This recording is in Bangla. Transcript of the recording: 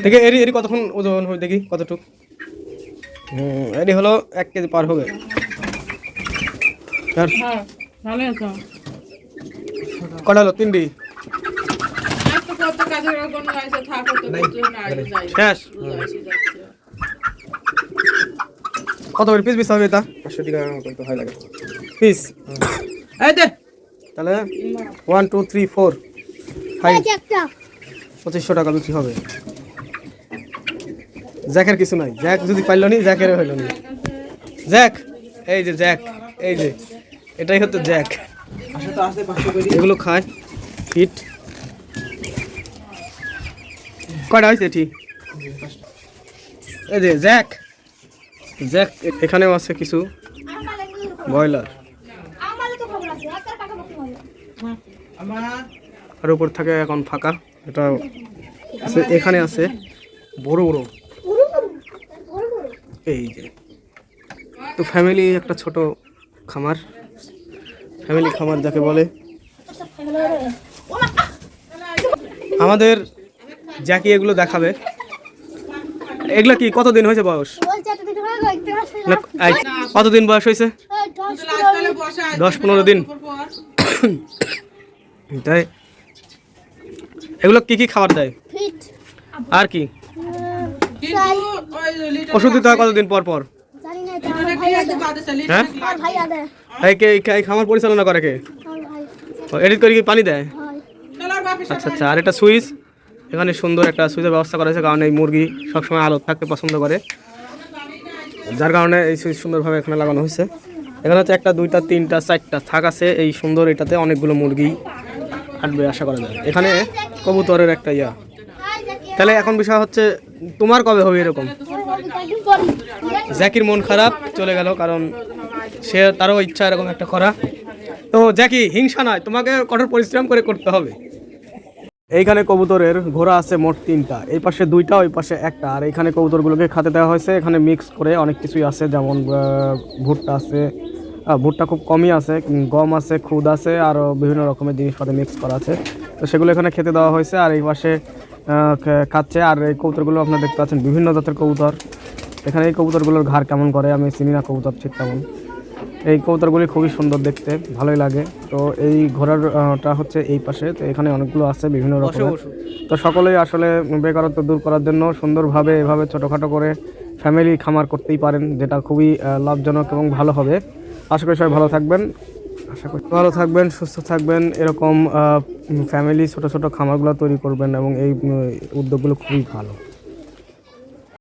দেখি এরি কতক্ষণ ওজন হয় দেখি কতটুক। এটি হলো 1 কেজি পার হবে। কটা হলো? 3টি। কত করে পিস হবে এটা? 500 টাকা মতো হয় লাগে পিস। এই দে তাহলে 1 2 3 4 5 2500 টাকা বিক্রি হবে। জ্যাকের কিছু নাই, জ্যাক যদি পাইলো নি জ্যাকের হইলো নি। জ্যাক এই যে জ্যাক, এই যে এটাই হচ্ছে জ্যাক। এগুলো খায় ফিট। কয়টা হয়েছে ঠিক? এই যে জ্যাক, জ্যাক এখানেও আছে কিছু ব্রয়লার। আর উপর থেকে এখন ফাঁকা, এটা এখানে আছে বড় বড়। এই যে তো ফ্যামিলি একটা ছোট খামার, ফ্যামিলি খামার যাকে বলে। আমাদের জ্যাকি এগুলো দেখাবে। এগুলো কি কতদিন হয়েছে বয়স? কতদিন বয়স হয়েছে? 10-15 দিন। তাই এগুলো কি কি খাবার দেয় আর কি ওষুধ দিতে হয় কতদিন পর পর? হ্যাঁ, এই খামার পরিচালনা করে কে? এডিট করে কি পানি দেয়? আচ্ছা আচ্ছা। আর এটা সুইচ, এখানে সুন্দর একটা সুইচের ব্যবস্থা করা হয়েছে, কারণ এই মুরগি সবসময় আলো থাকতে পছন্দ করে, যার কারণে এই সুইচ সুন্দরভাবে এখানে লাগানো হয়েছে। এখানে হচ্ছে 1টা 2টা 3টা 4টা থাক আছে। এই সুন্দর এটাতে অনেকগুলো মুরগি আসবে আশা করা যায়। এখানে কবুতরের একটা ইয়া। তাহলে এখন বিষয় হচ্ছে তোমার কবে হবে এরকম? জ্যাকির মন খারাপ, চলে গেল, কারণ সে তারও ইচ্ছা এরকম একটা করা। তো জ্যাকি হিংসা নয়, তোমাকে কঠোর পরিশ্রম করে করতে হবে। এইখানে কবুতরের ঘোড়া আছে মোট 3টা, এই পাশে 2টা, ওই পাশে 1টা। আর এখানে কবুতরগুলোকে খেতে দেওয়া হয়েছে। এখানে মিক্স করে অনেক কিছুই আছে, যেমন ভুট্টা আছে, ভুট্টা খুব কমই আছে, গম আছে, খুদ আছে, আরও বিভিন্ন রকমের জিনিসপাতি মিক্স করা আছে। তো সেগুলো এখানে খেতে দেওয়া হয়েছে। আর এই পাশে খাচ্ছে। আর এই কবুতরগুলো আপনারা দেখতে পাচ্ছেন বিভিন্ন জাতের কবুতর। এখানে এই কবুতরগুলোর ঘাড় কেমন করে আমি চিনি না, কবুতর ঠিক তেমন। এই কবুতরগুলি খুবই সুন্দর দেখতে, ভালোই লাগে। তো এই ঘোড়াটা হচ্ছে এই পাশে। তো এখানে অনেকগুলো আছে বিভিন্ন রকমের। তো সকলেই আসলে বেকারত্ব দূর করার জন্য সুন্দরভাবে এভাবে ছোটোখাটো করে ফ্যামিলি খামার করতেই পারেন, যেটা খুবই লাভজনক এবং ভালো হবে। আশা করি সবাই ভালো থাকবেন, ভালো থাকবেন, সুস্থ থাকবেন। এরকম ফ্যামিলি ছোটো ছোটো খামারগুলো তৈরি করবেন এবং এই উদ্যোগগুলো খুবই ভালো।